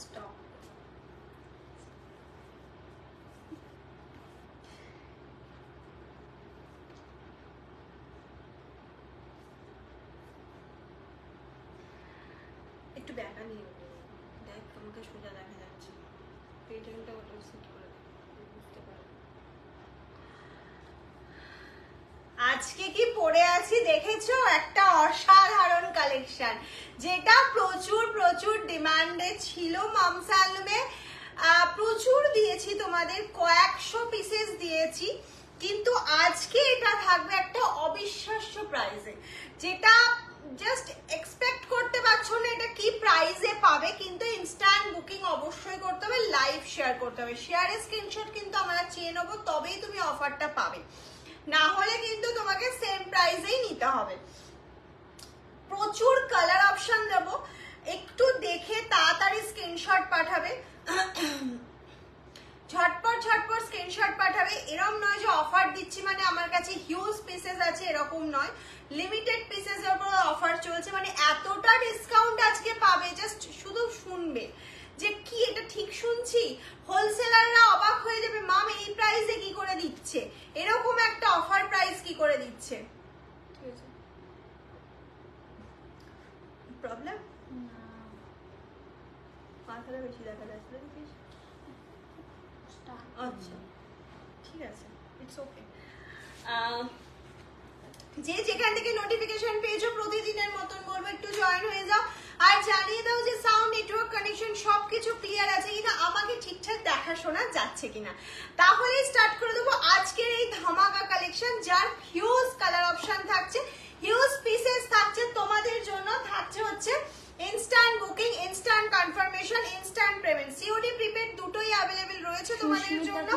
stop. একটু ব্যাকা নিয়ে দেখ, তোমাকে সোজা দেখা যাচ্ছে, পেটেন্টটা ওটা সেট করে বুঝতে পারো। আজকে কি পরে আছি দেখেছো? একটা অসাধারণ কালেকশন, যেটা প্রচুর প্রচুর ডিমান্ডে ছিল। মামস অ্যালবামে প্রচুর দিয়েছি তোমাদের, কয়েকশো পিসেস দিয়েছি, কিন্তু আজকে এটা থাকবে একটা অবিশ্বাস্য প্রাইসে, যেটা জাস্ট এক্সপেক্ট করতে পারছো না এটা কি প্রাইসে পাবে। কিন্তু ইনস্ট্যান্ট বুকিং অবশ্যই করতে হবে, লাইভ শেয়ার করতে হবে, শেয়ারের স্ক্রিনশট কিন্তু আমরা চেয়ে নেবো, তবেই তুমি অফারটা পাবে, না হলে কিন্তু তোমাকে সেম প্রাইসেই নিতে হবে। প্রচুর কালার অপশন দেবো, একটু দেখে তাড়াতাড়ি স্ক্রিনশট পাঠাবে, ঝটপট ঝটপট স্ক্রিনশট পাঠাবে। এরকম নয় যে অফার দিচ্ছি মানে আমার কাছে হিউজ পিসেস আছে, এরকম নয়, লিমিটেড পিসেসের উপর অফার চলছে, মানে এতটা ডিসকাউন্ট আজকে পাবে, জাস্ট শুধু শুনবে যে কি এটা ঠিক শুনছি। হোলসেলাররা অবাক হয়ে যাবে, মাম এই প্রাইসে কি করে দিচ্ছে, এরকম একটা অফার প্রাইস কি করে দিচ্ছে। প্রবলেম মাথাটা বেশি দেখা যাচ্ছে, আচ্ছা ঠিক আছে, ইটস ওকে। যে যেখান থেকে নোটিফিকেশন পেয়েছো প্রতিদিনের মতন বলবো একটু জয়েন হয়ে যাও, আর জানিয়ে দাও যে সাউন্ড নেটওয়ার্ক কানেকশন সবকিছু ক্লিয়ার আছে কিনা, আমাকে ঠিকঠাক দেখাশোনা যাচ্ছে কিনা। তাহলে স্টার্ট করে দেবো আজকের এই ধামাকা কালেকশন, যার হিউজ কালার অপশন থাকছে, হিউজ পিসেস থাকছে তোমাদের জন্য। থাকছে হচ্ছে instant booking, instant confirmation, instant payment, COD prepaid দুটোই অ্যাভেলেবেল রয়েছে তোমাদের জন্য।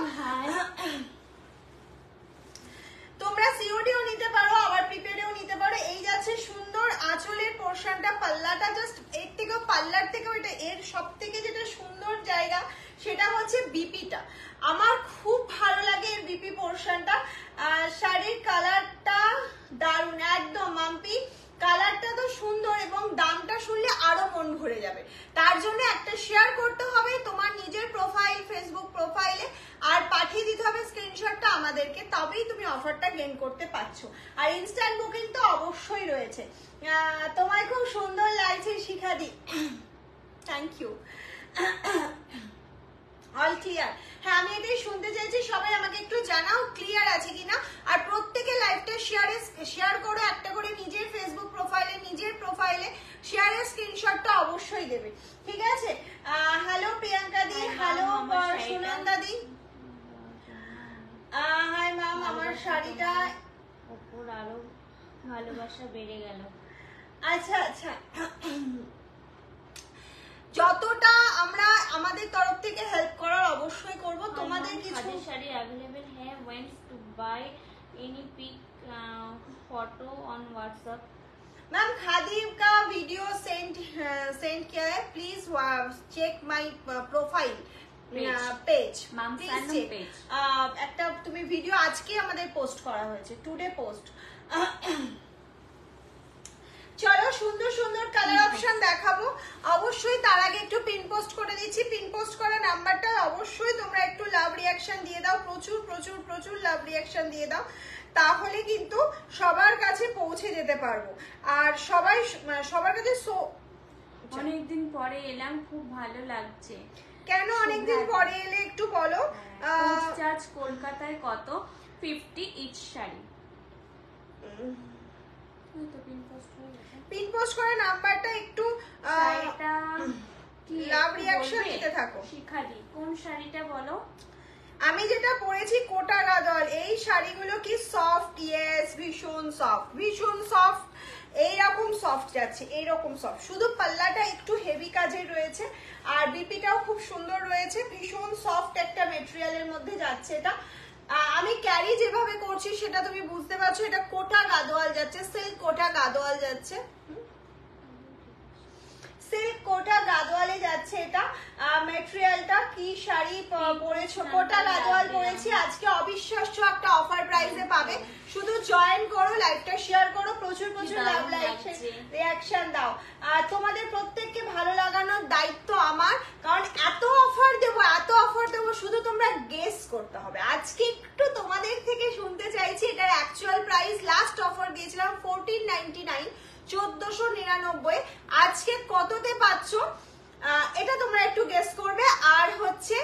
তোমরা সিওডিও নিতে পারো, আবার প্রিপেডেও নিতে পারো। এই যাচ্ছে সুন্দর আঁচলের পোরশনটা, পাল্লাটা জাস্ট এর থেকেও, পাল্লার থেকেও এটা এর সব থেকে যেটা সুন্দর জায়গা সেটা হচ্ছে বিপিটা। আমার খুব ভালো লাগে এর বিপি পোরশনটা। শাড়ির কালারটা দারুণ, একদম মাম্পি কালারটা তো সুন্দর, এবং দামটা শুনলে আরো মন ভরে যাবে। তার জন্য একটা শেয়ার করতে হবে তোমার নিজের প্রোফাইল, ফেসবুক প্রোফাইলে, আর পাঠিয়ে দিতে হবে স্ক্রিনশটটা আমাদেরকে, তবেই তুমি অফারটা গেইন করতে পারছো। আর ইনস্ট্যান্ট বুকিং তো অবশ্যই রয়েছে। তোমায় খুব সুন্দর লাগছে শিখাদি, থ্যাংক ইউ। All clear? হ্যাঁ, আমি এটাই শুনতে চাইছি, সবাই আমাকে একটু জানাও ক্লিয়ার আছে কিনা। আর প্রত্যেকে লাইভটা শেয়ার করো, একটা করে নিজের ফেসবুক প্রোফাইলে, নিজের প্রোফাইলে শেয়ারের স্ক্রিনশটটা অবশ্যই দেবে, ঠিক আছে? হ্যালো প্রিয়াঙ্কা দি, হ্যালো সুনন্দা দি, হাই ম্যাম। আমার শাড়িটা ওপর আরো ভালোবাসা বেড়ে গেল। আচ্ছা আচ্ছা, যতটা আমরা আমাদের তরফ থেকে হেল্প করার অবশ্যই করব। তোমাদের কিছু শাড়ি अवेलेबल है, wants to buy any pic photo on WhatsApp। Ma'am khadi का वीडियो सेंड किया है, please check my profile page, একটা তুমি ভিডিও আজকে আমাদের পোস্ট করা হয়েছে, টুডে পোস্ট। চলো সুন্দর সুন্দর কালার অপশন দেখাবো অবশ্যই। তার আগে একটু পিন পোস্ট করে দিচ্ছি, পিন পোস্ট করা নাম্বারটা অবশ্যই তোমরা একটু লাভ রিয়াকশন দিয়ে দাও, প্রচুর প্রচুর প্রচুর লাভ রিয়াকশন দিয়ে দাও, তাহলে কিন্তু সবার কাছে পৌঁছে যেতে পারবো। আর সবার কাছে অনেকদিন পরে এলাম, খুব ভালো লাগছে। কেন অনেকদিন পরে এলে একটু বলো। চার্জ কলকাতায় কত? 50 ইচ শাড়ি। পিন পোস্ট করা নাম্বারটা একটু লাভ রিয়াকশন দিতে থাকো। শিখাদি কোন শাড়িটা বলো? আমি যেটা পরেছি কোটা গাদল, এই শাড়িগুলো কি সফট? ইয়েস, ভীষণ সফট, ভীষণ সফট, এইরকম সফট যাচ্ছে, এইরকম সফট। শুধু পাল্লাটা একটু হেভি কাজের রয়েছে, আর বিপিটাও খুব সুন্দর রয়েছে, ভীষণ সফট একটা মেটেরিয়ালের মধ্যে যাচ্ছে এটা। আমি ক্যারি যেভাবে করছি সেটা তুমি বুঝতে পারছো, এটা কোটা গাদোয়াল যাচ্ছে, সিল্ক কোটা গাদোয়াল যাচ্ছে, সিল্ক কোটা গাদোয়ালে যাচ্ছে। যাচ্ছে এটা ম্যাটেরিয়ালটা। কি শাড়ি পরেছো, কোটা গাদোয়াল পরেছি আজকে, অবিশ্বাস্য একটা অফার প্রাইসে পাবে। শুধু জয়েন করো, লাইভটা শেয়ার করো, প্রচুর প্রচুর লাভ লাইক রিঅ্যাকশন দাও। আর তোমাদের প্রত্যেককে ভালো লাগানোর দায়িত্ব আমার, কারণ এত অফার দেবো, এত অফার দেবো, শুধু তোমরা গেস করতে হবে। আজকে একটু তোমাদের থেকে শুনতে চাইছি এটার অ্যাকচুয়াল প্রাইস। লাস্ট অফার দিয়েছিলাম 1499, 1499, আজকে কততে পাচ্ছ এটা তোমরা একটু গেস করবে। আর হচ্ছে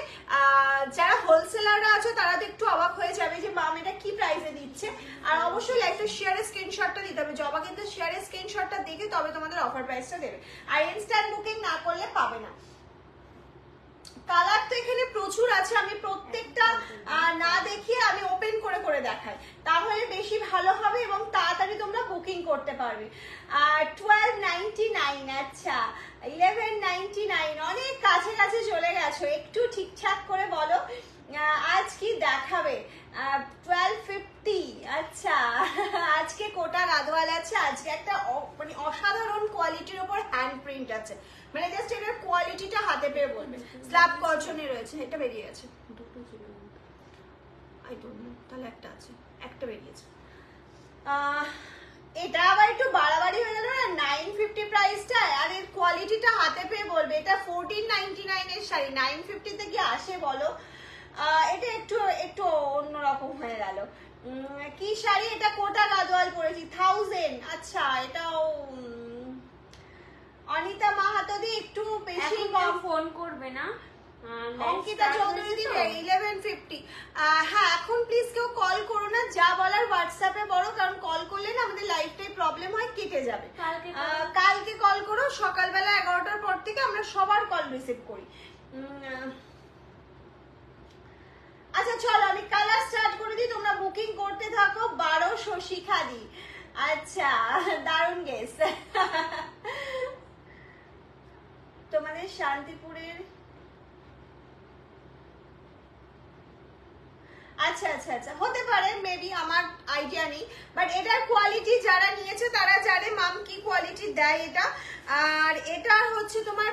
যারা হোলসেলাররা আছো তারা তো একটু অবাক হয়ে যাবে যে মাম এটা কি প্রাইসে দিচ্ছে। আর অবশ্যই লাইভটা শেয়ারের স্ক্রিনশটটা দিতে হবে, জবা কিন্তু শেয়ারের স্ক্রিনশটটা দেখে তবে তোমাদের অফার প্রাইসটা দেবে, আর ইনস্ট্যান্ট বুকিং না করলে পাবে না। কালার তো এখানে প্রচুর আছে, আমি প্রত্যেকটা না দেখিয়ে আমি ওপেন করে করে দেখাই, তাহলে বেশি ভালো হবে এবং তাড়াতাড়ি তোমরা বুকিং করতে পারবে। 1299, আচ্ছা 1199, অনেক কাছে কাছে চলে গেছো, একটু ঠিকঠাক করে বলো আজ কি দেখাবে। 1250, আচ্ছা আজকে কোটা গাদোয়াল আছে, আজকে একটা মানে অসাধারণ কোয়ালিটির উপর হ্যান্ড প্রিন্ট আছে, মানে জাস্ট এটার কোয়ালিটিটা হাতে পেয়ে বলবে। স্ল্যাব কলচনে রয়েছে, এটা বেরিয়ে আছে, আই ডোন্ট নো, তাহলে একটা আছে, একটা বেরিয়েছে। এটা আবার একটু বাড়াবাড়ি হয়ে গেল না 950 প্রাইসটা, আর এর কোয়ালিটিটা হাতে পেয়ে বলবে। এটা 1499 এর শাড়ি 950 তে কি আসে বলো? এটা একটু একটু অন্যরকম হয়ে গেল। কি শাড়ি এটা? কোটা গাদোয়াল পরেছি 1000, আচ্ছা এটাও অনিতা মাহাতো দি একটু বেশি কম ফোন করবে না। অঙ্কিতা চৌধুরী দি 1150। হ্যাঁ এখন প্লিজ কেউ কল করো না, যা বলার হোয়াটসঅ্যাপে বলো, কারণ কল করলে না আমাদের লাইফটাই প্রবলেম হয়, কেটে যাবে। কালকে কল করো সকালবেলা 11টার পর থেকে, আমরা সবার কল রিসিভ করি। আচ্ছা চলো আমি কালার স্টার্ট করে দিই, তোমরা বুকিং করতে থাকো। 1200 শিখা দি, আচ্ছা দারুণ গেস। তোমাদের শান্তিপুরের, আচ্ছা আচ্ছা আচ্ছা হতে পারে, মেবি, আমার আইডিয়া নেই, বাট এটার কোয়ালিটি যারা নিয়েছে তারা জানে মাম কি কোয়ালিটি দেয় এটা। আর এটা হচ্ছে তোমার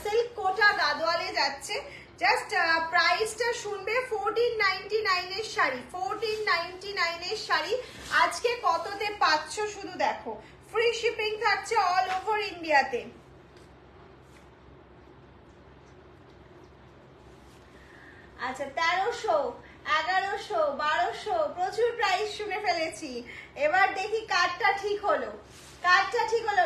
সিল্ক কোটা গাদোয়ালে যাচ্ছে। জাস্ট প্রাইসটা শুনবে, 1499 এর শাড়ি, 1499 এর শাড়ি আজকে কততে পাচ্ছ শুধু দেখো। ফ্রি শিপিং থাকছে অল ওভার ইন্ডিয়াতে। আচ্ছা 1300, 1100, 1200, প্রচুর প্রাইস শুনে ফেলেছি। এবার দেখি কার্ডটা ঠিক হলো, কার্ডটা ঠিক হলো।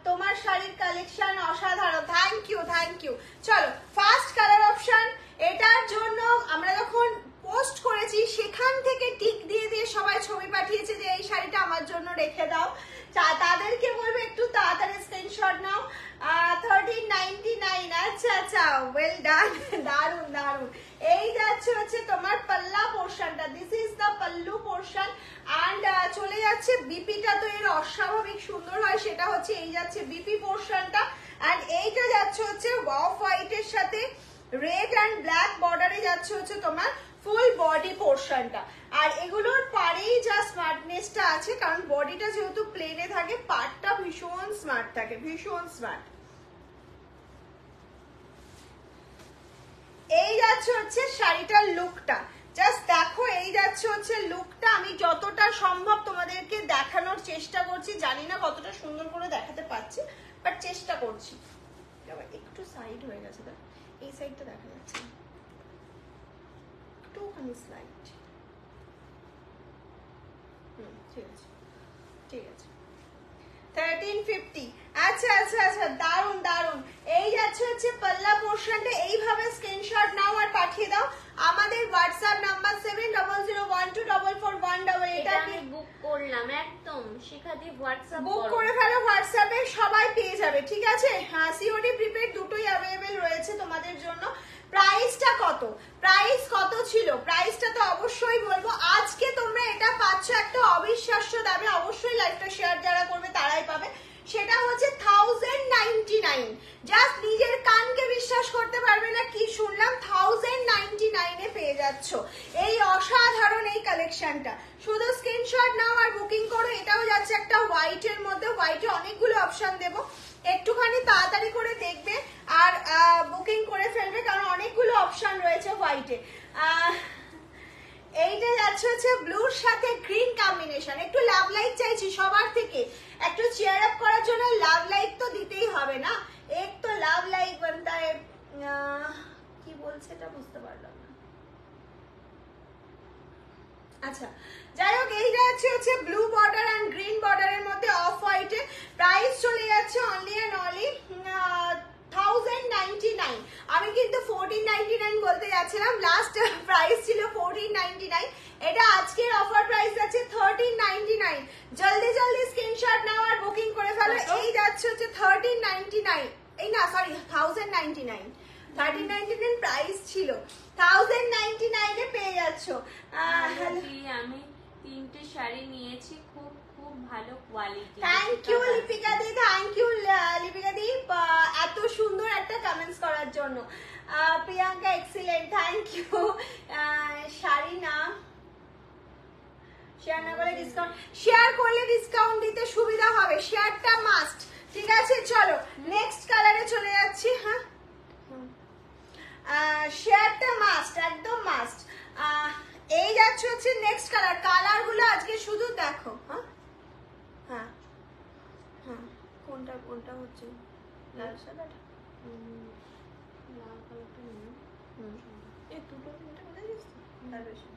তোমার শাড়ির কালেকশন অসাধারণ, থ্যাংক ইউ থ্যাংক ইউ। চলো ফার্স্ট কালার অপশন, এটার জন্য আমরা যখন পোস্ট করেছি সেখান থেকে টিক দিয়ে দিয়ে সবাই ছবি পাঠিয়েছে যে এই শাড়িটা আমার জন্য রেখে দাও, তাদেরকে বলবো একটু তাড়াতাড়ি স্ক্রিনশট নাও। 1399, আচ্ছা আচ্ছা ওয়েল ডান, দারুন দারুন। এই যাচ্ছে হচ্ছে তোমার পাল্লা পোর্শনটা, this is the pallu portion, and চলে যাচ্ছে বিপিটা, তো এর অস্বাভাবিক সুন্দর হয়, সেটা হচ্ছে এই যাচ্ছে বিপি পোর্শনটা, অ্যান্ড এইটা যাচ্ছে হচ্ছে অফ হোয়াইটের সাথে রেড অ্যান্ড ব্ল্যাক বর্ডারে যাচ্ছে হচ্ছে তোমার ফুল বডি পোর্শনটা। আর এগুলোর পারেই যা স্মার্টনেসটা আছে, কারণ বডিটা যেহেতু প্লেনে থাকে, পার্টটা ভীষণ স্মার্ট থাকে, ভীষণ স্মার্ট। এই যাচ্ছে হচ্ছে শাড়িটার লুকটা, জাস্ট দেখো, এই যাচ্ছে হচ্ছে লুকটা। আমি যতটা সম্ভব তোমাদেরকে দেখানোর চেষ্টা করছি, জানি না কতটা সুন্দর করে দেখাতে পারছি, বাট চেষ্টা করছি। একটু সাইড হয়ে গেছে, এই সাইডটা দেখা যাচ্ছে, একটুখানি স্লাইড, ঠিক আছে ঠিক আছে। 1350, আচ্ছা আচ্ছা আচ্ছা দারুন দারুন। এই যাচ্ছে হচ্ছে পাল্লা পোর্শনটা, এইভাবে স্ক্রিনশট নাও আর পাঠিয়ে দাও আমাদের হোয়াটসঅ্যাপ নাম্বার 7002124411। এটা আমি বুক করলাম, একদম শিখাদি হোয়াটসঅ্যাপ বুক করে ফেলো, হোয়াটসঅ্যাপে সবাই পেয়ে যাবে, ঠিক আছে। হ্যাঁ সিওডি প্রিপেড দুটোই অ্যাভেলেবেল রয়েছে তোমাদের জন্য। প্রাইসটা কত, প্রাইস কত ছিল, প্রাইসটা তো অবশ্যই বলবো। আজকে তোমরা এটা পাচ্ছ একটা অবিশ্বাস্য দামে, অবশ্যই লাইভটা শেয়ার যারা করবে তারাই পাবে। সেটা হচ্ছে 1099, জাস্ট নিজের কানকে বিশ্বাস করতে পারবে না কি শুনলাম, 1099 এ পেয়ে যাচ্ছ এই অসাধারণ এই কালেকশনটা। শুধু স্ক্রিনশট নাও আর বুকিং করো। এটাও যাচ্ছে একটা হোয়াইটের মধ্যে, হোয়াইটে অনেকগুলো অপশন দেবো, একটুখানি তাড়াতাড়ি করে দেখবে। আর বুকিং করে ফেলবে, কারণ অনেকগুলো অপশন রয়েছে হোয়াইটে। এইটা যাচ্ছে হচ্ছে ব্লুর সাথে গ্রিন কম্বিনেশন। একটু লাভ লাইক চাইছি সবার থেকে, একটু চেয়ার আপ করার জন্য লাভ লাইক তো দিতেই হবে না, এক তো লাভ লাইক बनता है। কি বলছে এটা বুঝতে পারলাম না। আচ্ছা যাই হোক, এইটা হচ্ছে ব্লু বর্ডার এন্ড গ্রিন বর্ডারের মধ্যে অফ হোয়াইটে। প্রাইস চলে যাচ্ছে অনলি এন্ড অনলি 1099। আমি কিন্তু 1499 বলতে যাচ্ছিলাম, লাস্ট প্রাইস ছিল 1499, এটা আজকের অফার প্রাইস আছে 1399। জলদি জলদি স্ক্রিনশট নাও আর বুকিং করে ফেলো। এই যাচ্ছে হচ্ছে 1399, এই না সরি 1099, 1399 প্রাইস ছিল, 1099 এ পেয়ে যাচ্ছ। আমি 3টে শাড়ি নিয়েছি, খুব খুব ভালো কোয়ালিটি। থ্যাংক ইউ লিপিকা দি, থ্যাংক ইউ লিপিকা দি এত সুন্দর একটা কমেন্টস করার জন্য। Priyanka excellent, thank you. Sari না শেয়ার না করলে ডিসকাউন্ট, শেয়ার করলে ডিসকাউন্ট দিতে সুবিধা হবে, শেয়ারটা মাস্ট। ঠিক আছে চলো নেক্সট কালারে চলে যাচ্ছি। হ্যাঁ শেয়ারটা মাস্ট, একদম মাস্ট। এই যাচ্ছে হচ্ছে নেক্সট কালার। কালার গুলো আজকে শুধু দেখো। হ্যাঁ হ্যাঁ হ্যাঁ কোনটা কোনটা হচ্ছে লাল সাদাটা, লাল কালারটা নিয়ে এই দুটো তিনটা কোথায় গেছে তার বেশি।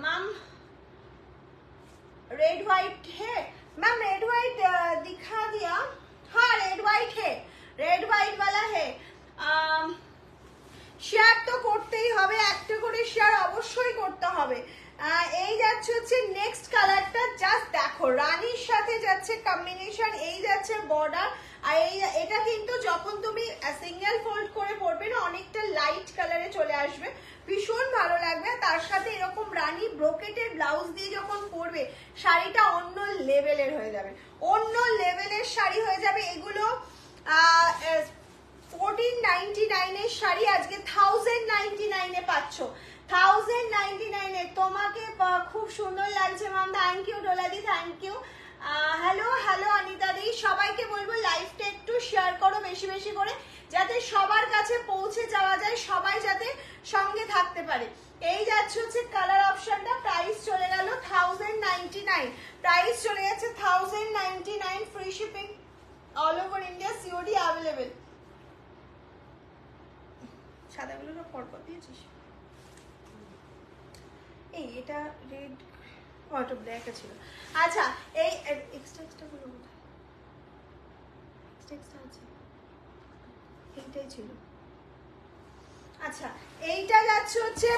मैम रेड व्हाइट है, मैम रेड व्हाइट दिखा दिया। हाँ रेड व्हाइट है, रेड व्हाइट वाला है। শেয়ার তো করতেই হবে, একটা করে শেয়ার অবশ্যই করতে হবে। এই যাচ্ছে হচ্ছে নেক্সট কালারটা, জাস্ট দেখো রানীর সাথে যাচ্ছে কম্বিনেশন, এই যাচ্ছে বর্ডার। আর এটা কিন্তু যখন তুমি সিঙ্গেল ফোল্ড করে পরবে না, অনেকটা লাইট কালারে চলে আসবে, ভীষণ ভালো লাগবে। তার সাথে এরকম রানী ব্রোকেটের ব্লাউজ দিয়ে যখন পরবে, শাড়িটা অন্য লেভেলের হয়ে যাবে, অন্য লেভেলের শাড়ি হয়ে যাবে। এগুলো 1499 এর শাড়ি আজকে 1099 এ পাচ্ছ, 1099 এ। তোমাকে খুব সুন্দর লাগছে ম্যাম, থ্যাংক ইউ ডোলাদি, thank you. Hello hello Anita দি, সবাইকে বলবো লাইভটা একটু শেয়ার করো বেশি বেশি করে, যাতে সবার কাছে পৌঁছে যাওয়া যায়, সবাই যাতে সঙ্গে থাকতে পারে। এই যাচ্ছে হচ্ছে কালার অপশনটা, প্রাইস চলে গেল 1099, প্রাইস চলে যাচ্ছে 1099, free shipping all over India, COD available. সাদাগুলো সব পরপর দিয়েছিস? এই এটা রেড অটো ব্ল্যাক ছিল। আচ্ছা এই এক্সট্রা এক্সট্রা গুলো কোথায়? এক্সট্রা এক্সট্রা আছে, এইটাই ছিল। আচ্ছা এইটা যাচ্ছে হচ্ছে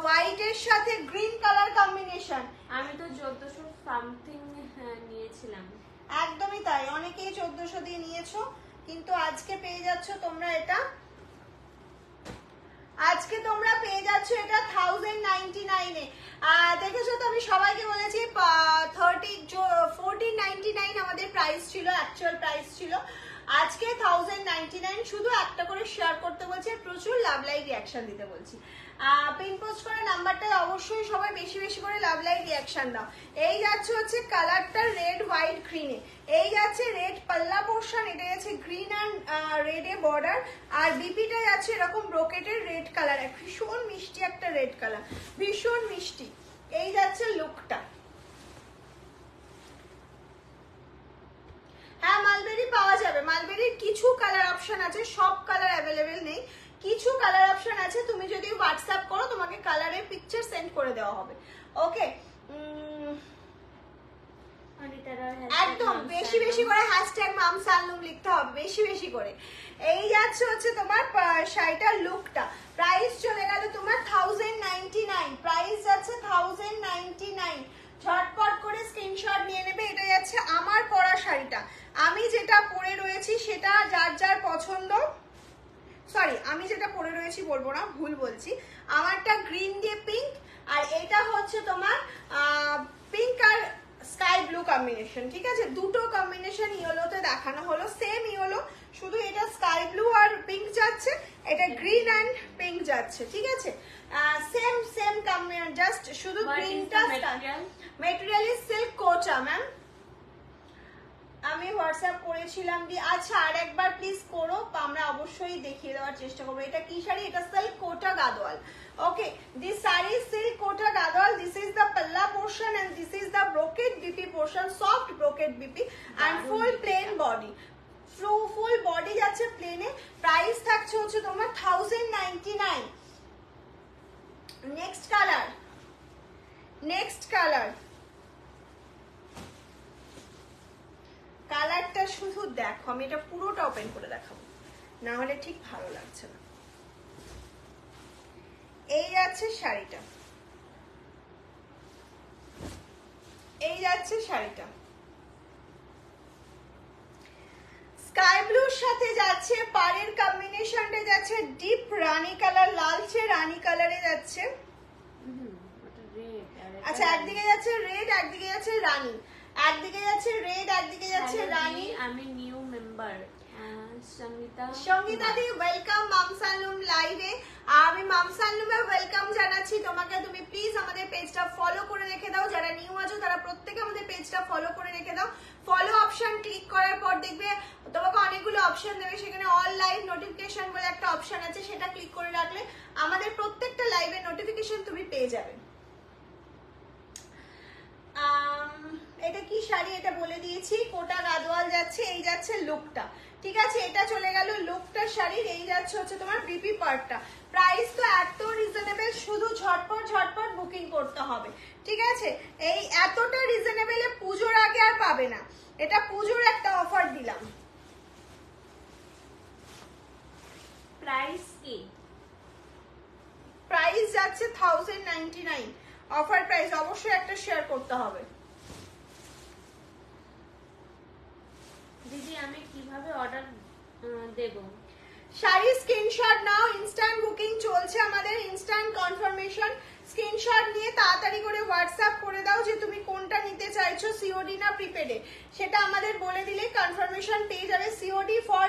হোয়াইট এর সাথে গ্রিন কালার কম্বিনেশন। আমি তো 1400 সামথিং নিয়েছিলাম। একদমই তাই, অনেকেই 1400 দিয়ে নিয়েছো, কিন্তু আজকে পেয়ে যাচ্ছ তোমরা এটা, আজকে তোমরা পেয়ে যাচ্ছ এটা 1099 এ। দেখেছো তো আমি সবাইকে বলেছি 1499 আমাদের প্রাইস ছিল, অ্যাকচুয়াল প্রাইস ছিল। আজকে 1099, শুধু একটা করে শেয়ার করতে বলছি, প্রচুর লাভ লাইক রিয়াকশন দিতে বলছি। পিন পোস্ট করে নাম্বারটা অবশ্যই সবাই বেশি বেশি করে লাভ লাইক রিয়াকশন দাও। এই যাচ্ছে হচ্ছে কালারটা রেড হোয়াইট গ্রিনে, এই যাচ্ছে রেড পাল্লা পোর্শন, এটা যাচ্ছে গ্রিন অ্যান্ড রেডে বর্ডার, আর বিপিটা যাচ্ছে এরকম ব্রোকেটের রেড কালার, ভীষণ মিষ্টি একটা রেড কালার, ভীষণ মিষ্টি। এই যাচ্ছে লুকটা। হ্যাঁ মালবেরি পাওয়া যাবে, মালবেরির কিছু কালার অপশন আছে, সব কালার অ্যাভেলেবেল নেই, কিছু কালার অপশন আছে। তুমি যদি হোয়াটসঅ্যাপ করো তোমাকে কালারের পিকচার সেন্ড করে দেওয়া হবে। ওকে একদম বেশি বেশি করে হ্যাশট্যাগ মামসানলুম লিখতে হবে, বেশি বেশি করে। এই যাচ্ছে হচ্ছে তোমার শাড়িটার লুকটা, প্রাইস চলে গেল তোমার 1099, প্রাইস যাচ্ছে 1099। ঝটপট করে স্ক্রিনশট নিয়ে নেবে। এটা যাচ্ছে আমার পরা শাড়িটা, আমি যেটা পরে রয়েছি সেটা যার যার পছন্দ, সরি আমি যেটা পরে রয়েছি বলবো না, ভুল বলছি, আমারটা গ্রিন দিয়ে পিঙ্ক, আর এটা হচ্ছে তোমার পিঙ্ক আর স্কাই ব্লু কম্বিনেশন। ঠিক আছে, দুটো কম্বিনেশন ইয়েলোতে দেখানো হলো, সেম ইয়েলো, শুধু এটা স্কাই ব্লু আর পিঙ্ক যাচ্ছে, এটা গ্রিন অ্যান্ড পিঙ্ক যাচ্ছে। ঠিক আছে, সেম সেম জাস্ট শুধু গ্রিনটা। মেটেরিয়াল ইজ সিল্ক কোচা ম্যাম। 1099 প্রাইস চলে গেল 1099। আমি হোয়াটসঅ্যাপ করেছিলাম দি। আচ্ছা আর একবার প্লিজ করো, আমরা অবশ্যই দেখিয়ে দেওয়ার চেষ্টা করবো। এটা কি শাড়ি? এটা silk Kota Gadwal. Okay, this sari silk Kota Gadwal. This is the পাল্লা portion and this is the brocade BP portion, soft brocade BP and full plain body. Full body যাচ্ছে প্লেনে। প্রাইস থাকছে হচ্ছে তোমার 1099। Next colour, next colour. কালারটা শুধু দেখো, আমি এটা পুরোটা ওপেন করে দেখাবো, না হলে ঠিক ভালো লাগছে না। এই যাচ্ছে শাড়িটা, এই যাচ্ছে শাড়িটা স্কাই ব্লুর সাথে যাচ্ছে, পাড়ের কম্বিনেশনটা যাচ্ছে ডিপ রানী কালার, লালচে রানী কালারে যাচ্ছে। আচ্ছা একদিকে যাচ্ছে রেড, একদিকে যাচ্ছে রানী, একদিকে যাচ্ছে রেড, একদিকে যাচ্ছে রানী। আমি নিউ মেম্বার সঙ্গীতা দি, ওয়েলকাম মামসালুম লাইভে। আমি মামসালুমে ওয়েলকাম জানাচ্ছি তোমাকে। তুমি প্লিজ আমাদের পেজটা ফলো করে রেখে দাও, যারা নিউ আছো তারা প্রত্যেকে আমাদের পেজটা ফলো করে রেখে দাও। ফলো অপশন ক্লিক করার পর দেখবে তোমাকে অনেকগুলো অপশন দেবে, সেখানে অল লাইভ নোটিফিকেশন বলে একটা অপশন আছে, সেটা ক্লিক করে রাখলে আমাদের প্রত্যেকটা লাইভের নোটিফিকেশন তুমি পেয়ে যাবে। এটা কি শাড়ি এটা বলে দিয়েছি, কোটা গাদোয়াল যাচ্ছে। এই যাচ্ছে লুকটা, ঠিক আছে, এটা চলে গেল লুকটা শাড়ির। এই যাচ্ছে হচ্ছে তোমার বিপি পার্টটা। প্রাইস তো এত রিজনেবল, শুধু ঝটপট ঝটপট বুকিং করতে হবে, ঠিক আছে। এই এতটা রিজনেবলে পুজোর আগে আর পাবে না, এটা পুজোর একটা অফার দিলাম। প্রাইস কি? প্রাইস যাচ্ছে 1099 অফার প্রাইস। অবশ্যই একটা শেয়ার করতে হবে। দিদি আমি কিভাবে অর্ডার দেব? শাড়ি স্ক্রিনশট নাও, ইনস্ট্যান্ট বুকিং চলছে আমাদের, ইনস্ট্যান্ট কনফার্মেশন। স্ক্রিনশট নিয়ে তাড়াতাড়ি করে হোয়াটসঅ্যাপ করে দাও যে তুমি কোনটা নিতে চাইছো, সিওডি না প্রিপেডে, সেটা আমাদের বলে দিলে কনফার্মেশন পেয়ে যাবে। সিওডি ফর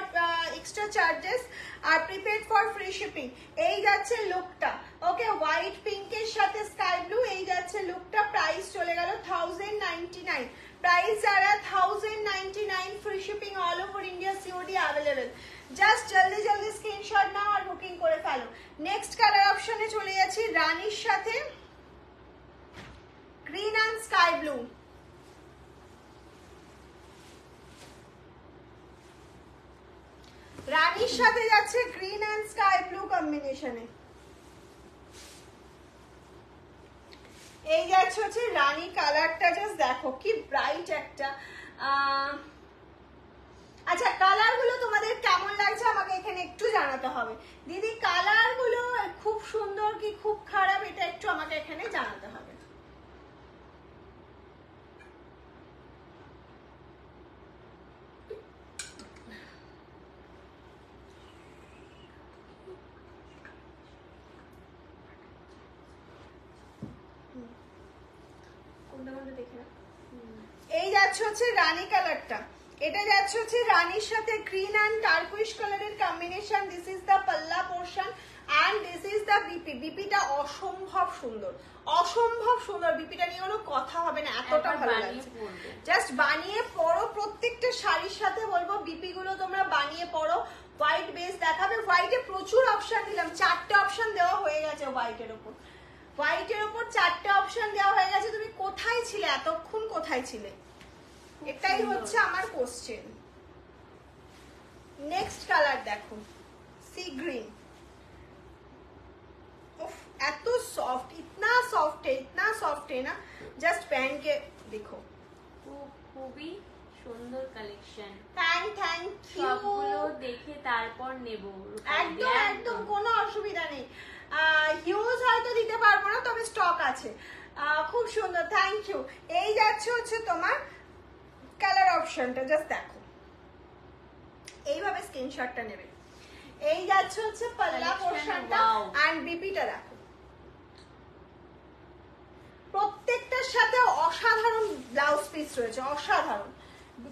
এক্সট্রা চার্জেস আর প্রিপেড ফর ফ্রি শিপিং। এই যাচ্ছে লুকটা, ওকে, হোয়াইট পিঙ্কের সাথে স্কাই ব্লু। এই যাচ্ছে লুকটা। প্রাইস চলে গেল 1099। প্রাইস যারা 1099, free shipping all over India, COD available. Just জলদি জলদি স্ক্রিনশট নাও আর বুকিং করে ফেলো। নেক্সট কালার অপশনে চলে যাচ্ছি, রানীর সাথে গ্রিন অ্যান্ড স্কাই ব্লু। রানীর সাথে যাচ্ছে গ্রিন অ্যান্ড স্কাই ব্লু কম্বিনেশনে। এই যাচ্ছে হচ্ছে রানী কালারটা, জাস্ট দেখো কি ব্রাইট একটা। আচ্ছা কালার গুলো তোমাদের কেমন লাগছে আমাকে এখানে একটু জানাতে হবে। দিদি কালার গুলো খুব সুন্দর কি খুব খারাপ, এটা একটু আমাকে এখানে জানাতে হবে। এই যাচ্ছে হচ্ছে রানী কালারটা, এটা যাচ্ছে হচ্ছে রানীর সাথে গ্রিন অ্যান্ড টার্কুইশ কালারের কম্বিনেশন। দিস ইজ দ্য পাল্লা portion and this is the BP. বিপিটা অসম্ভব সুন্দর, অসম্ভব সুন্দর। বিপিটা নিয়ে কোনো কথা হবে না, এতটা ভালো লাগছে। জাস্ট বানিয়ে পরো, প্রত্যেকটা শাড়ির সাথে বলবো বিপি গুলো তোমরা বানিয়ে পরো। হোয়াইট বেস দেখাবে, হোয়াইটে প্রচুর অপশন দিলাম, 4টে অপশন দেওয়া হয়ে গেছে হোয়াইটের ওপর। হোয়াইটের ওপর 4টে অপশন দেওয়া হয়ে গেছে। তুমি কোথায় ছিলে এতক্ষণ, কোথায় ছিলে? এটাই হচ্ছে আমার কোশ্চেন। নেক্সট কালার দেখো, সি গ্রিন। उफ, এত সফট, इतना सॉफ्ट है, इतना सॉफ्ट है ना, जस्ट पहन के देखो। খুবই সুন্দর কালেকশন। Thank you. সবগুলো দেখে তারপর নেব। একদম একদম কোনো অসুবিধা নেই। হিউজ হয়তো দিতে পারবো না, তবে স্টক আছে। খুব সুন্দর, থ্যাংক ইউ। এই যাচ্ছে হচ্ছে তোমার কালার অপশনটা, জাস্ট দেখো, এইভাবে স্ক্রিনশটটা নেবে। এই যাচ্ছে হচ্ছে পাল্লা পোর্শনটা এন্ড বিপিটা দেখো। প্রত্যেকটার সাথে অসাধারণ ব্লাউজ পিস রয়েছে, অসাধারণ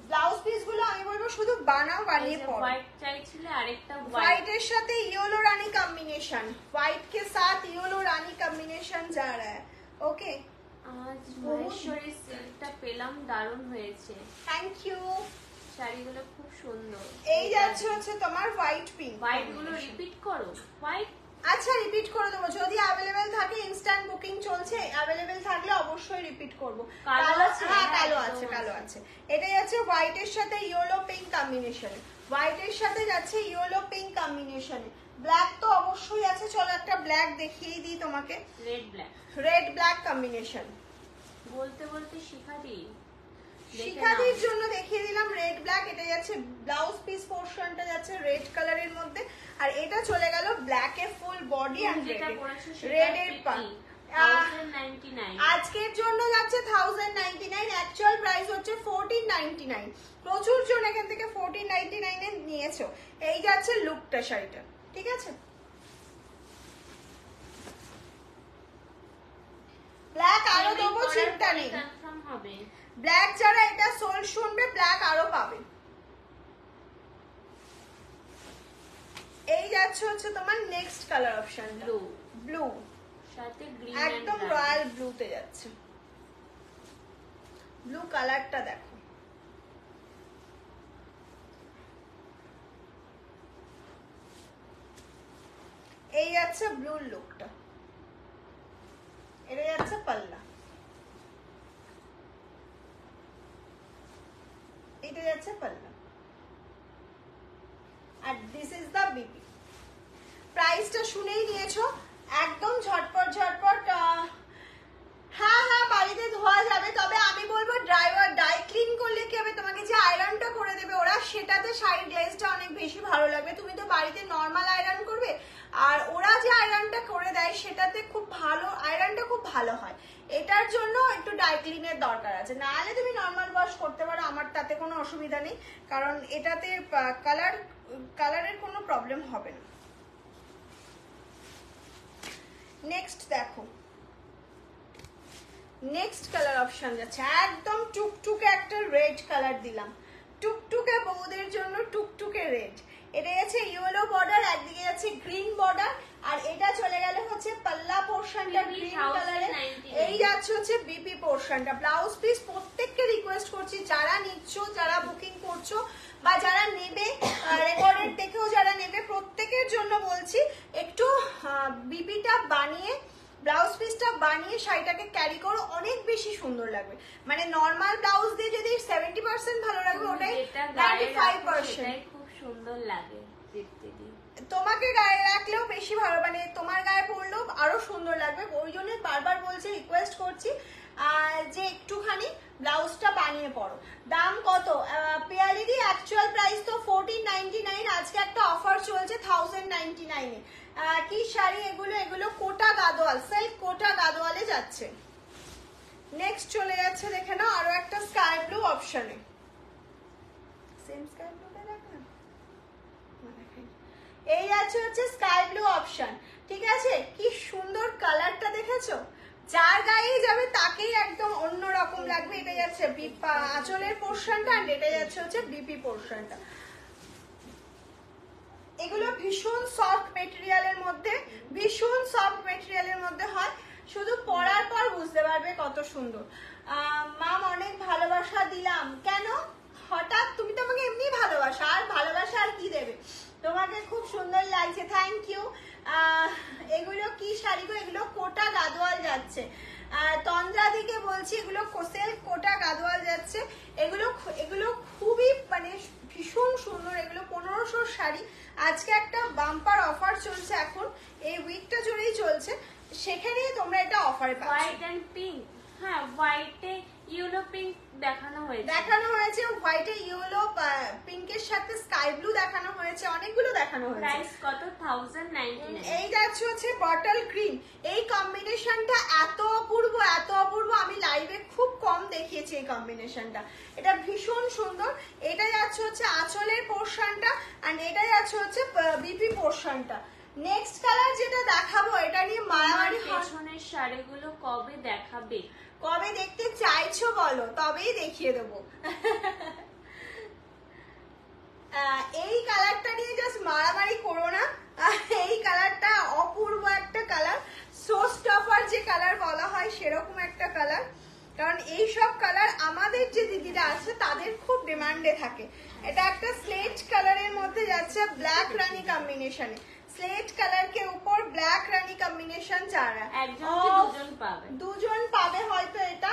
ব্লাউজ পিস গুলো। আমি বলবো শুধু বানাও, বানিয়ে পরো। হোয়াইট চাইছিলে, আরেকটা হোয়াইটের সাথে ইয়েলো রানী কম্বিনেশন, হোয়াইট के साथ येलो रानी कॉम्बिनेशन जा रहा है। ओके, আজ মহেশ্বরী সিল্কটা পেলাম, দারুণ হয়েছে। Thank you. শাড়িগুলো খুব সুন্দর। এই যাচ্ছে হচ্ছে তোমার হোয়াইট পিঙ্ক। হোয়াইট গুলো রিপিট করো। হোয়াইট আচ্ছা রিপিট করে দেবো, যদি অ্যাভেলেবেল থাকে, ইনস্ট্যান্ট বুকিং চলছে, অ্যাভেলেবেল থাকলে অবশ্যই রিপিট করবো। কালো আছে? হ্যাঁ হ্যাঁ, কালো একদম আছে, কালো আছে। আছে। এটাই যাচ্ছে হোয়াইটের সাথে ইয়েলো পিঙ্ক কম্বিনেশন, হোয়াইটের সাথে যাচ্ছে ইয়েলো পিঙ্ক কম্বিনেশনে। ব্ল্যাক তো অবশ্যই আছে, চলো একটা ব্ল্যাক দেখিয়ে দিই তোমাকে। Red black, red black combination. বলতে বলতে শিখাদি শিখাদির জন্য দেখিয়ে দিলাম রেড ব্ল্যাক। এটা যাচ্ছে ব্লাউজ পিস পোরশনটা যাচ্ছে রেড কালারের মধ্যে, আর এটা চলে গেল ব্ল্যাক এ ফুল বডি এন্ড রেড এর পান। আজকের জন্য যাচ্ছে 1099, অ্যাকচুয়াল প্রাইস হচ্ছে 1499। প্রচুর জন এখান থেকে 1499 এ নিয়েছো। এই যাচ্ছে লুকটা শাড়িটা, ঠিক আছে। ব্ল্যাক আরো দেবো, চিন্তা নেই। কনফার্ম হবে। ব্ল্যাক যারা এটা সোল শুনবে, ব্ল্যাক আরো পাবে। এই যাচ্ছে হচ্ছে তোমার next colour option, blue. Blue সাথে গ্রিন, একদম রয়্যাল ব্লুতে যাচ্ছে। ব্লু কালারটা দেখো, এই যাচ্ছে ব্লু লুকটা। এটা যাচ্ছে পাল্লা, এটা যাচ্ছে পাল্লা, আর দিস ইজ দ্য বিপি। প্রাইসটা শুনেই নিয়েছো, একদম ঝটপট ঝটপট। হ্যাঁ হ্যাঁ বাড়িতে ধোয়া যাবে, তবে আমি বলবো ডাই ক্লিন করলে কি হবে, তোমাকে যে আয়রনটা করে দেবে ওরা, সেটাতে শাড়ির গ্লেজটা অনেক বেশি ভালো লাগবে। তুমি তো বাড়িতে নর্মাল আয়রন করবে, আর ওরা যে আয়রনটা করে দেয় সেটাতে খুব ভালো, আয়রনটা খুব ভালো হয়। এটার জন্য একটু ডাই ক্লিনের দরকার আছে, নাহলে তুমি নর্মাল ওয়াশ করতে পারো, আমার তাতে কোনো অসুবিধা নেই, কারণ এটাতে কালারের কোনো প্রবলেম হবে না। নেক্সট দেখো, নেক্সট কালার অপশন যাচ্ছে একদম টুকটুকে একটা রেড কালার দিলাম, টুকটুকে বউদের জন্য টুকটুকে রেড। এটা যাচ্ছে ইয়েলো বর্ডার, একদিকে যাচ্ছে গ্রিন বর্ডার, আর এটা চলে গেল হচ্ছে পাল্লা পোরশনটা গ্রিন কালারের। এই যাচ্ছে হচ্ছে বিপি পোরশনটা। ব্লাউজ পিস প্রত্যেককে রিকোয়েস্ট করছি, যারা নিচ্ছ, যারা বুকিং করছো, বা যারা নেবে রেকর্ডেড দেখেও যারা নেবে, প্রত্যেকের জন্য বলছি একটু বিপিটা বানিয়ে, ব্লাউজ পিসটা বানিয়ে শাড়িটাকে ক্যারি করো, অনেক বেশি সুন্দর লাগবে। মানে নর্মাল ব্লাউজ দিয়ে যদি 70% ভালো লাগবে, ওটাই 95% খুব সুন্দর লাগে দেখতে। তোমাকে গায়ে রাখলেও বেশি ভালো, মানে তোমার গায়ে পরলেও আরো সুন্দর লাগবে। ওই জন্য বারবার বলছি, রিকোয়েস্ট করছি যে একটুখানি ব্লাউজটা বানিয়ে পরো। দাম কত পিয়ালিদি? অ্যাকচুয়াল প্রাইস তো 1499, আজকে একটা অফার চলছে 1099 এ। কি শাড়ি এগুলো? এগুলো কোটা গাদোয়াল, সিল্ক কোটা গাদোয়ালে যাচ্ছে। নেক্সট চলে যাচ্ছে দেখে নাও আরো একটা স্কাই ব্লু অপশনে। সেম স্কাই ব্লুটা দেখেন, এই আছে হচ্ছে স্কাই ব্লু অপশন, ঠিক আছে। কি সুন্দর কালারটা দেখেছো, যার গায়ে যাবে তাকেই একদম অন্যরকম লাগবে। এটা যাচ্ছে আঁচলের পোরশনটা, আর এটা যাচ্ছে হচ্ছে বিপি পোরশনটা। এগুলো ভীষণ সফট মেটেরিয়ালের মধ্যে, ভীষণ সফট মেটেরিয়ালের মধ্যে হয়, শুধু পরার পর বুঝতে পারবে কত সুন্দর। মাম অনেক ভালোবাসা দিলাম। কেন হঠাৎ? তুমি তো আমাকে এমনি ভালোবাসা, আর ভালোবাসা আর কি দেবে? তোমাকে খুব সুন্দর লাগছে, থ্যাংক ইউ। এগুলো কি শাড়ি গো? এগুলো কোটা গাদোয়াল যাচ্ছে। তন্দ্রা দিকে বলছি, এগুলো সিল্ক কোটা গাদোয়াল যাচ্ছে। এগুলো খুবই মানে ভীষণ সুন্দর। এগুলো 1500 শাড়ি। আজকে একটা বাম্পার অফার চলছে, এখন এই উইকটা জুড়েই চলছে, সেখানে তোমরা এটা অফারে পাচ্ছ। হোয়াইট এন্ড পিঙ্ক, হ্যাঁ হোয়াইটে ইয়েলো পিঙ্ক দেখানো হয়েছে, হোয়াইটে ইয়েলো পিঙ্কের সাথে স্কাই ব্লু দেখানো হয়েছে, অনেকগুলো দেখানো হয়েছে। প্রাইস কত? 1099। এই যাচ্ছে হচ্ছে বটল গ্রিন। এই কম্বিনেশনটা এত অপূর্ব, এত অপূর্ব, আমি লাইভে খুব কম দেখিয়েছি এই কম্বিনেশনটা। এটা ভীষণ সুন্দর। এটা যাচ্ছে হচ্ছে আঁচলের পোরশনটা, আর এটা যাচ্ছে হচ্ছে বিপি পোরশনটা। নেক্সট কালার যেটা দেখাবো, এটা নিয়ে মায়ামারি। পেছনের শাড়িগুলো কবে দেখাবে? কবে দেখতে চাইছো বলো, তবেই দেখিয়ে দেবো। এই কালারটা নিয়ে জাস্ট মারামারি করো না, এই কালারটা অপূর্ব একটা কালার, শো স্টপার যে কালার বলা হয় সেরকম একটা কালার। কারণ এই সব কালার আমাদের যে দিদিরা আছে তাদের খুব ডিমান্ডে থাকে। এটা একটা স্লেট কালারের মধ্যে যাচ্ছে ব্ল্যাক রানী কম্বিনেশনে, স্লেট কালার के ऊपर ব্ল্যাক রানী কম্বিনেশন যারা দুজন পাবে হয়তো। এটা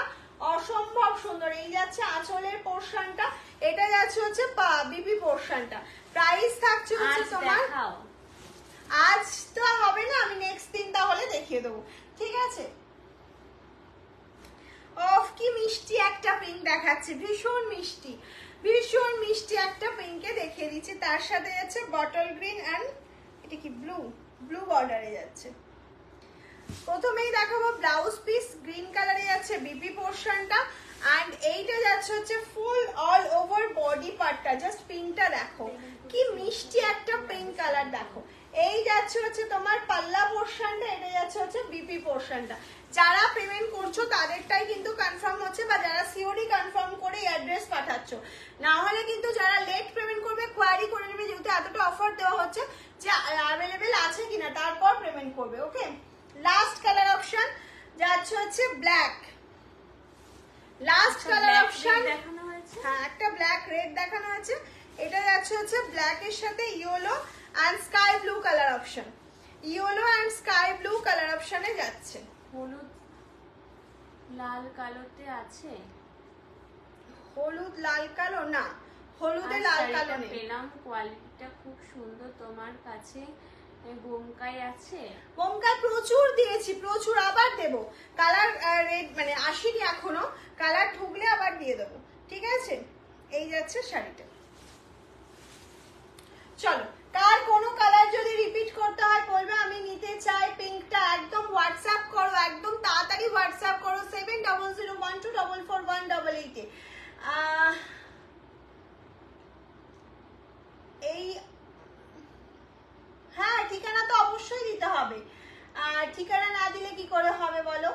অসম্ভব সুন্দর। এই যাচ্ছে আঁচলের পোর্শনটা, এটা যাচ্ছে হচ্ছে বিপি পোর্শনটা। প্রাইস থাকছে হচ্ছে তোমার, আজ তো হবে না, আমি নেক্সট দিন তাহলে দেখিয়ে দেবো, ঠিক আছে। অফ কি মিষ্টি একটা পিঙ্ক দেখাচ্ছে, ভীষণ মিষ্টি, ভীষণ মিষ্টি একটা পিঙ্কে দেখিয়ে দিচ্ছি। তার সাথে যাচ্ছে বটল গ্রিন অ্যান্ড এটা কি ব্লু, ব্লু বর্ডারে যাচ্ছে। প্রথমেই দেখাবো ব্লাউজ পিস, গ্রিন কালারে যাচ্ছে বিপি পোর্শনটা, এন্ড এইটা যাচ্ছে হচ্ছে ফুল অল ওভার বডি পার্টটা। জাস্ট পিঙ্কটা দেখো কি মিষ্টি একটা পিঙ্ক কালার দেখো। এই যাচ্ছে হচ্ছে তোমার পাল্লা পোর্শনটা, এটা যাচ্ছে হচ্ছে বিপি পোর্শনটা। যারা পেমেন্ট করছো তাদেরটাই কিন্তু কনফার্ম হচ্ছে, বা যারা সিওডি কনফার্ম করে অ্যাড্রেস পাঠাচ্ছ। না হলে কিন্তু যারা লেট পেমেন্ট করবে কোয়ারি করে নেবে, যেহেতু এতটা অফার দেওয়া হচ্ছে যে অ্যাভেলেবেল আছে কিনা, তারপর পেমেন্ট করবে। ওকে, লাস্ট কালার অপশন যাচ্ছে হচ্ছে ব্ল্যাক। লাস্ট কালার অপশন দেখানো হয়েছে, হ্যাঁ একটা ব্ল্যাক রেড দেখানো হয়েছে। এটা যাচ্ছে হচ্ছে ব্ল্যাক এর সাথে yellow and sky blue colour option, yellow and sky blue colour অপশনে যাচ্ছে। হলুদ লাল কালোতে আছে, হলুদ লাল কালো না, হলুদে লাল কালো নেই। পেলাম, কোয়ালিটিটা খুব সুন্দর। তোমার কাছে বোমকাই আছে? বোমকাই প্রচুর দিয়েছি, প্রচুর, আবার দেব। কালার রেড মানে আসেনি এখনো, কালার ঢুকলে আবার দিয়ে দেবো, ঠিক আছে। এই যাচ্ছে শাড়িটা। চলো, কার কোনো কালার যদি রিপিট করতে হয় বলবে আমি নিতে চাই পিঙ্কটা, একদম হোয়াটসঅ্যাপ করো, একদম তাড়াতাড়ি হোয়াটসঅ্যাপ করো 7001244188 এ। এই হ্যাঁ ঠিকানা তো অবশ্যই দিতে হবে, ঠিকানা না দিলে কি করে হবে বলো।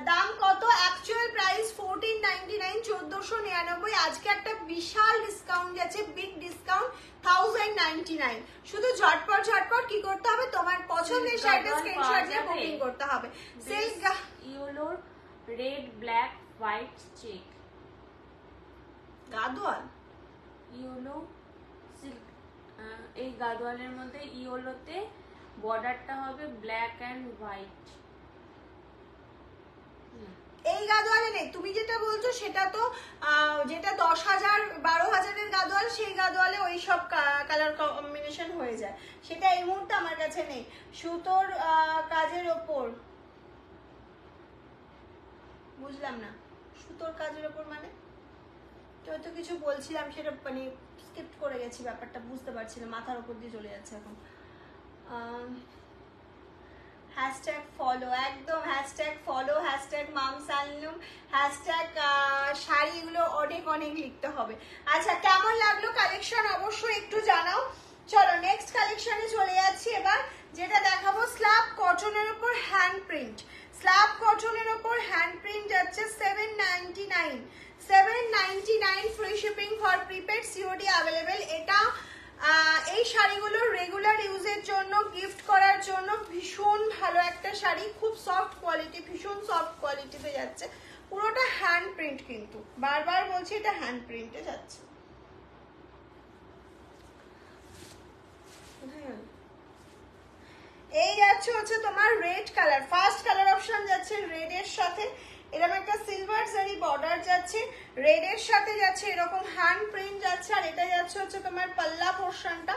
দাম কত? Actual price 1499, 1499। আজকে একটা বিশাল ডিসকাউন্ট যাচ্ছে, বিগ ডিসকাউন্ট 1099। শুধু ঝটপট ঝটপট কি করতে হবে, তোমার পছন্দের শাড়িটা স্ক্রিনশট দিয়ে বুকিং করতে হবে। Silk yellow red black white check Gadwal, yellow silk. এই গাদোয়ালের মধ্যে ইয়েলোতে বর্ডারটা হবে ব্ল্যাক এন্ড হোয়াইট। এই গাদোয়ালে নেই, তুমি যেটা বলছো সেটা তো যেটা 10,000 12,000-এর গাদোয়াল, সেই গাদোয়ালে ওই সব কালার কম্বিনেশন হয়ে যায়, সেটা এই মুহূর্তে আমার কাছে নেই। সুতোর কাজের ওপর, বুঝলাম না সুতোর কাজের ওপর মানে, তো কিছু বলছিলাম সেটা মানে স্কিপ করে গেছি, ব্যাপারটা বুঝতে পারছি না, মাথার উপর দিয়ে চলে যাচ্ছে এখন। হ্যাশট্যাগ ফলো, একদম হ্যাশট্যাগ ফলো, হ্যাশট্যাগ মামসানলুম, হ্যাশট্যাগ শাড়ি, এগুলো অনেক অনেক লিখতে হবে। আচ্ছা, কেমন লাগলো কালেকশন অবশ্যই একটু জানাও। চলো নেক্সট কালেকশনে চলে যাচ্ছি এবার, যেটা দেখাবো স্ল্যাব কটনের উপর হ্যান্ড প্রিন্ট। স্ল্যাব কটনের উপর হ্যান্ড প্রিন্ট যাচ্ছে 799, 799 free shipping for prepaid, COD available. এটা এই শাড়িগুলো রেগুলার ইউজের জন্য, গিফট করার জন্য ভীষণ ভালো একটা শাড়ি, খুব সফট কোয়ালিটি, ভীষণ সফট কোয়ালিটিতে যাচ্ছে। পুরোটা হ্যান্ড প্রিন্ট, কিন্তু বারবার বলছি এটা হ্যান্ড প্রিন্টে যাচ্ছে। এই যাচ্ছে হচ্ছে তোমার red colour, first colour option যাচ্ছে রেড এর সাথে, এরকম একটা সিলভার জারি বর্ডার যাচ্ছে, রেড এর সাথে যাচ্ছে এরকম হ্যান্ড প্রিন্ট যাচ্ছে, আর এটা যাচ্ছে হচ্ছে তোমার পাল্লা পোর্শনটা।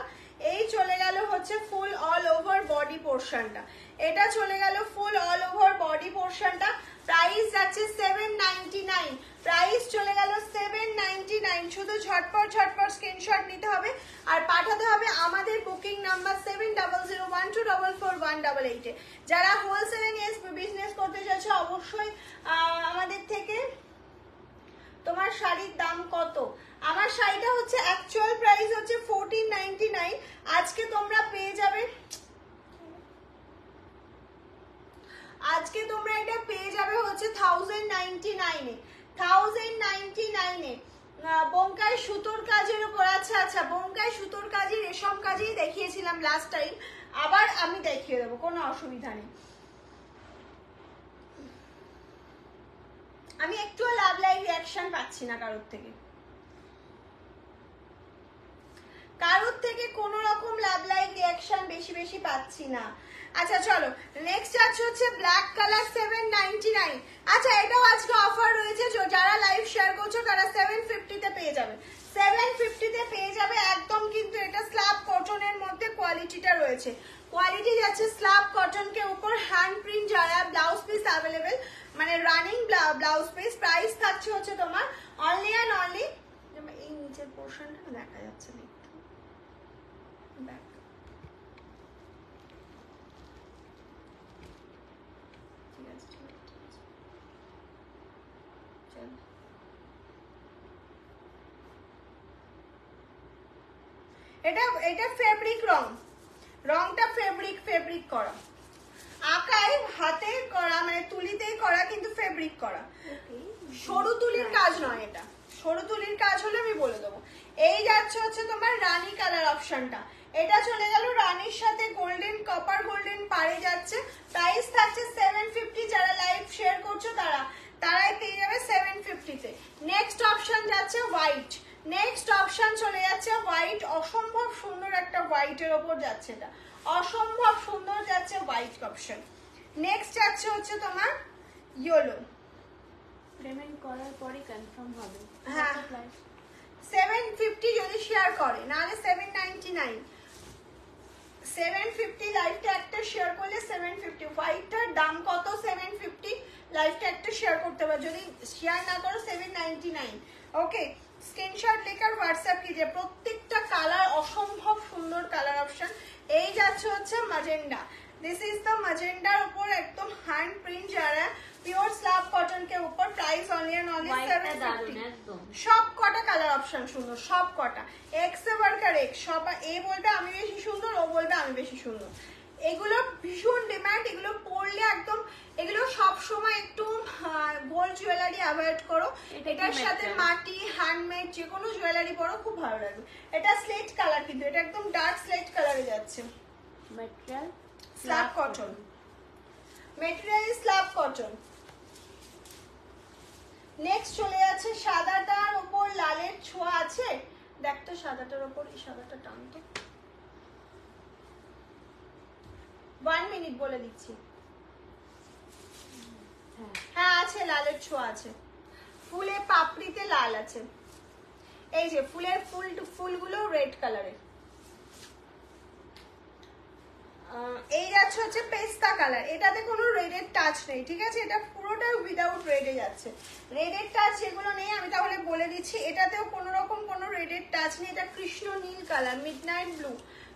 এই চলে গেল হচ্ছে ফুল অল ওভার বডি পোর্শনটা, এটা চলে গেল ফুল অল ওভার বডি পোর্শনটা। প্রাইস যাচ্ছে 799, প্রাইস চলে গেল 799। শুধু ঝটপট ঝটপট স্ক্রিনশট নিতে হবে আর পাঠাতে হবে আমাদের বুকিং নাম্বার 7001244188 এ। যারা হোলসেলে নিয়ে বিজনেস করতে চাইছে অবশ্যই আমাদের থেকে। তোমার শাড়ির দাম কত? আমার শাড়িটা হচ্ছে অ্যাকচুয়াল প্রাইস হচ্ছে 1499, আজকে তোমরা পেয়ে যাবে, আজকে তোমরা এটা পেয়ে যাবে হচ্ছে 1099 এ, 1099 এ। বোমকাই সুতোর কাজের উপর, আচ্ছা আচ্ছা, বোমকাই সুতোর কাজে রেশম কাজেই দেখিয়েছিলাম লাস্ট টাইম, আবার আমি দেখিয়ে দেবো, কোনো অসুবিধা নেই। আমি একটু লাভ লাইভ রিয়াকশন পাচ্ছি না কারোর থেকে। কালেকশন বেশি বেশি পাচ্ছি না। আচ্ছা চলো নেক্সট আছে হচ্ছে ব্ল্যাক কালার 799। আচ্ছা এটাও আজকে অফার রয়েছে, যারা লাইভ শেয়ার করছো তারা 750 তে পেয়ে যাবে, 750 তে পেয়ে যাবে একদম। কিন্তু এটা স্ল্যাব কটনের মধ্যে কোয়ালিটিটা রয়েছে, কোয়ালিটি যাচ্ছে স্ল্যাব কটন কে উপর হ্যান্ড প্রিন্ট যারা, ব্লাউজ পিস অ্যাভেলেবেল, মানে রানিং ব্লাউজ পিস। প্রাইস থাকছে হচ্ছে তোমার অনলি অ্যান্ড অনলি, এই নিচের পোর্শনটা দেখা যাচ্ছে না একটু ব্যাক, ঠিক আছে চলো এটা ফেব্রিক রংটা ফেব্রিক করা, আঁকায় হাতে করা, মানে তুলিতেই করা কিন্তু ফেব্রিক করা, সরু তুলির কাজ নয় এটা। সরু তুলির কাজ হলে আমি বলে দেবো। এই যাচ্ছে হচ্ছে তোমার রানী কালার অপশনটা, এটা চলে গেল রানীর সাথে গোল্ডেন, কপার গোল্ডেন পাড়ে যাচ্ছে। প্রাইস থাকছে 750, যারা লাইভ শেয়ার করছো তারাই পেয়ে যাবে 750 তে। নেক্সট অপশন যাচ্ছে হোয়াইট, নেক্সট অপশন চলে যাচ্ছে হোয়াইট, অসম্ভব সুন্দর একটা হোয়াইটের ওপর যাচ্ছে, এটা অসম্ভব সুন্দর যাচ্ছে হোয়াইট অপশন। নেক্সট যাচ্ছে হচ্ছে তোমার ইয়েলো, পেমেন্ট করার পরে কনফার্ম হবে। হ্যাঁ 750 যদি শেয়ার করে, নাহলে 799, 750 লাইভটা একটা শেয়ার করলে 750, হোয়াইটটার দাম কত 750, লাইভটা একটা শেয়ার করতে পারো, যদি শেয়ার না করো 799। ওকে স্ক্রিনশট লেখার হোয়াটসঅ্যাপ লিজে, প্রত্যেকটা কালার অসম্ভব সুন্দর কালার অপশন। এই যাচ্ছে হচ্ছে ম্যাজেন্ডা, দিস ইজ দ্য ম্যাজেন্ডার উপর একদম হ্যান্ড প্রিন্ট যারা, পিওর স্ল্যাব কটন কে উপর, প্রাইস অনলি এন্ড অনলি 750। সব কটা কালার অপশন সুন্দর, সব কটা এক্স ওয়ার্কার এক্স, সব এ বলবে আমি বেশি সুন্দর, ও বলবে আমি বেশি সুন্দর। এগুলো ভীষণ ডিমান্ড, এগুলো পরলে একদম, এগুলো সব সময় একটু গোল্ড জুয়েলারি অ্যাভয়েড করো, এটার সাথে মাটি হ্যান্ডমেড যে কোনো জুয়েলারি পরো, খুব ভালো লাগবে। এটা স্লেট কালার, কিন্তু এটা একদম ডার্ক স্লেট কালারে যাচ্ছে, material slab cotton, material slab cotton. Next চলে যাচ্ছে সাদাটার উপর লালের ছোঁয়া আছে, দেখ তো সাদাটার উপর, এই সাদাটা টানতো, 1 মিনিট বলে দিচ্ছি। হ্যাঁ আছে, লালের ছোঁয়া আছে, ফুলে পাপড়িতে লাল আছে, এই যে ফুলের ফুলগুলো রেড কালারের। এই যাচ্ছে হচ্ছে পেস্তা কালার, এটাতে কোনো রেডের টাচ নেই, ঠিক আছে, এটা পুরোটা উইদাউট রেডে যাচ্ছে, রেডের টাচ যেগুলো নেই আমি তাহলে বলে দিচ্ছি, এটাতেও কোনো রকম কোনো রেডের টাচ নেই। এটা কৃষ্ণ নীল কালার,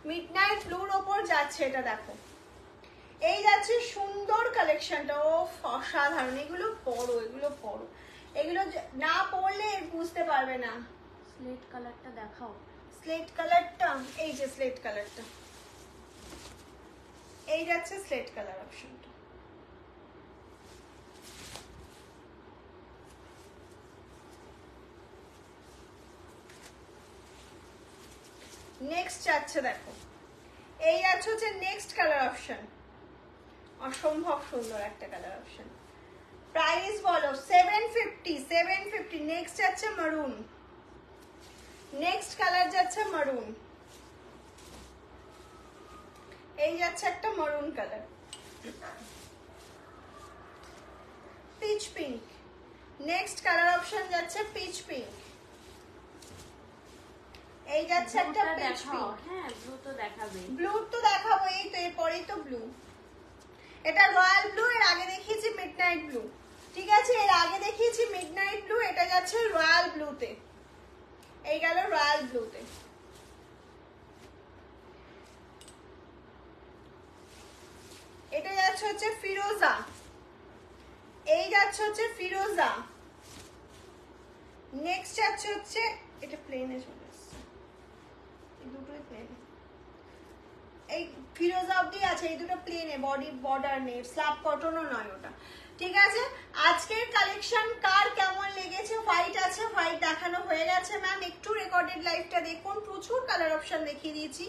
মিডনাইট ব্লুর ওপর যাচ্ছে, এটা দেখো। এই যাচ্ছে সুন্দর কালেকশনটা, ও অসাধারণ, এগুলো পরো, এগুলো না পরলে বুঝতে পারবে না। স্লেট কালারটা দেখাও, স্লেট কালারটা, এই যে স্লেট কালারটা, এই যাচ্ছে স্লেট কালার অপশনটা। নেক্সট যাচ্ছে দেখো, এই যাচ্ছে হচ্ছে নেক্সট কালার অপশন, অসম্ভব সুন্দর একটা কালার অপশন। প্রাইস বলো 750। নেক্সট যাচ্ছে মারুন, নেক্সট কালার যাচ্ছে মারুন, এই যাচ্ছে একটা মারুন colour, pitch pink. Next colour option যাচ্ছে পিচ পিঙ্ক, এই যাচ্ছে একটা পিচ পিঙ্ক। হ্যাঁ ব্লু তো দেখাবে, ব্লু তো দেখাবো, এই তো এরপরেই তো ব্লু। এটা রয়্যাল ব্লু, এর আগে দেখিয়েছি মিডনাইট ব্লু, ঠিক আছে, এর আগে দেখিয়েছি মিডনাইট ব্লু, এটা যাচ্ছে রয়্যাল ব্লুতে, এই গেল রয়্যাল ব্লুতে। এটা যাচ্ছে হচ্ছে ফিরোজা, এই যাচ্ছে হচ্ছে ফিরোজা। নেক্সট যাচ্ছে হচ্ছে, এটা প্লেনে চলে আসছে, এই দুটোই প্লেনে, এই ফিরোজা অবধি আছে, এই দুটো প্লেনে, বডি বর্ডার নেই, স্ল্যাব কটনও নয় ওটা, ঠিক আছে। আজকের কালেকশন কার কেমন লেগেছে? হোয়াইট আছে, হোয়াইট দেখানো হয়ে গেছে ম্যাম, একটু রেকর্ডেড লাইভটা দেখুন, প্রচুর কালার অপশন দেখিয়ে দিয়েছি।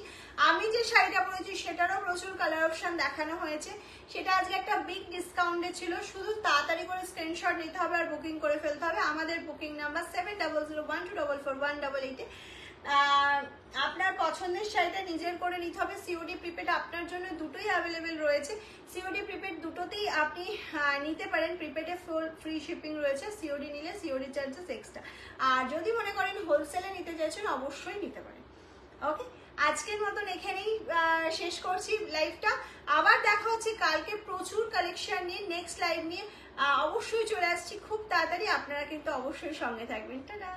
আমি যে শাড়িটা পরেছি সেটারও প্রচুর কালার অপশন দেখানো হয়েছে, সেটা আজকে একটা বিগ ডিসকাউন্টে ছিল, শুধু তাড়াতাড়ি করে স্ক্রিনশট নিতে হবে আর বুকিং করে ফেলতে হবে। আমাদের বুকিং নাম্বার 7001244188। আপনার পছন্দের শাড়িটা নিজের করে নিতে হবে। সিওডি প্রিপেড আপনার জন্য দুটোই অ্যাভেলেবেল রয়েছে। সিওডি প্রিপেড দুটোতেই আপনি নিতে পারেন। প্রিপেডে ফ্রি শিপিং রয়েছে, সিওডি নিলে সিওডি চার্জেস এক্সট্রা। আর যদি মনে করেন হোলসেলে নিতে চাইছেন অবশ্যই নিতে পারেন। ওকে, আজকের মতন এখানেই শেষ করছি লাইভটা। আবার দেখা হচ্ছে কালকে প্রচুর কালেকশন নিয়ে, নেক্সট লাইভ নিয়ে অবশ্যই চলে আসছি খুব তাড়াতাড়ি। আপনারা কিন্তু অবশ্যই সঙ্গে থাকবেন। টাটা।